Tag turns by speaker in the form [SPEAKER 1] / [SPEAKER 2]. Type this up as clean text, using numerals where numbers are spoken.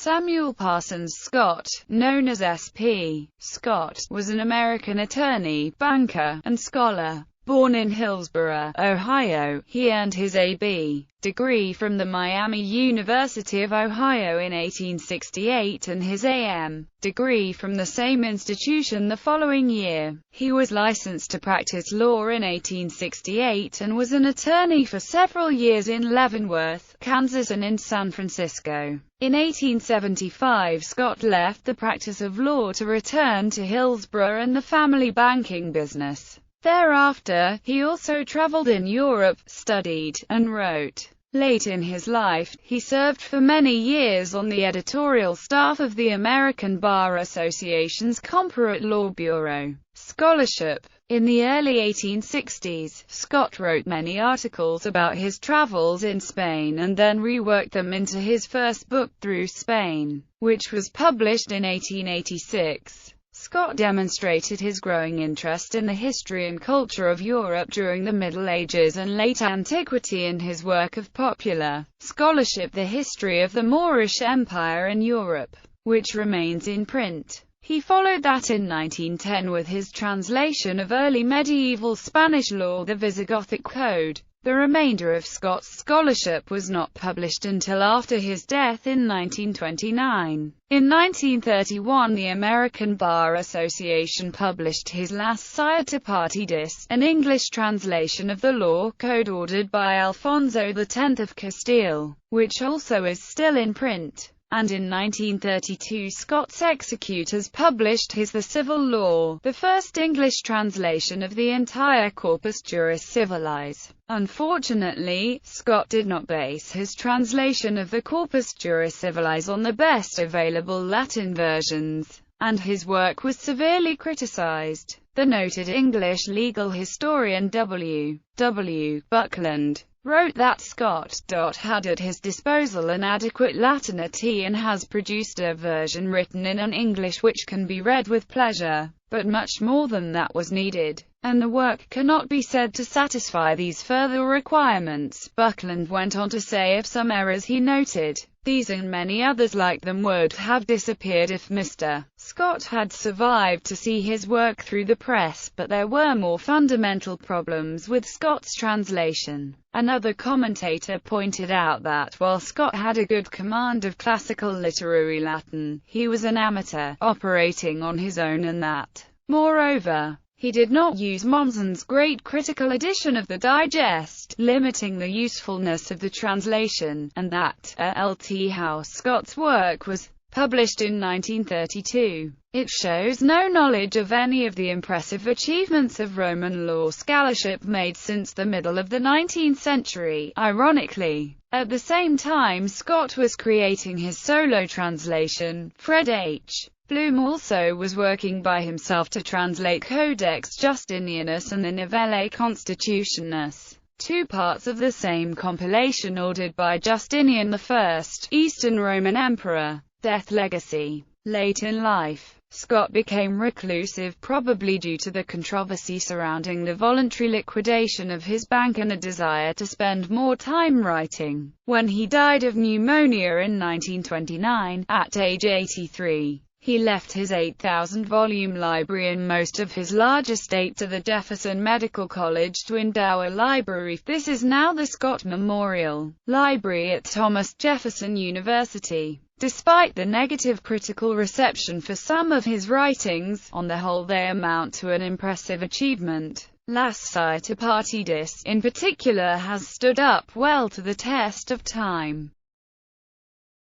[SPEAKER 1] Samuel Parsons Scott, known as S.P. Scott, was an American attorney, banker, and scholar. Born in Hillsborough, Ohio, he earned his A.B. degree from the Miami University of Ohio in 1868 and his A.M. degree from the same institution the following year. He was licensed to practice law in 1868 and was an attorney for several years in Leavenworth, Kansas and in San Francisco. In 1875 Scott left the practice of law to return to Hillsborough and the family banking business. Thereafter, he also traveled in Europe, studied, and wrote. Late in his life, he served for many years on the editorial staff of the American Bar Association's Comparate Law Bureau. Scholarship. In the early 1860s, Scott wrote many articles about his travels in Spain and then reworked them into his first book, Through Spain, which was published in 1886. Scott demonstrated his growing interest in the history and culture of Europe during the Middle Ages and late antiquity in his work of popular scholarship, The History of the Moorish Empire in Europe, which remains in print. He followed that in 1910 with his translation of early medieval Spanish law, the Visigothic Code. The remainder of Scott's scholarship was not published until after his death in 1929. In 1931 the American Bar Association published his Las Siete Partidis, an English translation of the law code ordered by Alfonso X of Castile, which also is still in print. And in 1932 Scott's executors published his The Civil Law, the first English translation of the entire Corpus Juris Civilis. Unfortunately, Scott did not base his translation of the Corpus Juris Civilis on the best available Latin versions, and his work was severely criticized. The noted English legal historian W. W. Buckland wrote that Scott had at his disposal an adequate Latinity and has produced a version written in an English which can be read with pleasure, but much more than that was needed, and the work cannot be said to satisfy these further requirements. Buckland went on to say of some errors he noted, these and many others like them would have disappeared if Mr. Scott had survived to see his work through the press, but there were more fundamental problems with Scott's translation. Another commentator pointed out that while Scott had a good command of classical literary Latin, he was an amateur, operating on his own, and that, moreover, he did not use Mommsen's great critical edition of the Digest, limiting the usefulness of the translation, and that, Lt. House Scott's work was published in 1932. It shows no knowledge of any of the impressive achievements of Roman law scholarship made since the middle of the 19th century. Ironically, at the same time Scott was creating his solo translation, Fred H. Bloom also was working by himself to translate Codex Justinianus and the Novelle Constitutionis, two parts of the same compilation ordered by Justinian I, Eastern Roman Emperor. Death legacy. Late in life, Scott became reclusive, probably due to the controversy surrounding the voluntary liquidation of his bank and a desire to spend more time writing. When he died of pneumonia in 1929, at age 83, he left his 8,000-volume library and most of his large estate to the Jefferson Medical College to endow a library. This is now the Scott Memorial Library at Thomas Jefferson University. Despite the negative critical reception for some of his writings, on the whole they amount to an impressive achievement. Las Siete Partidis, in particular, has stood up well to the test of time.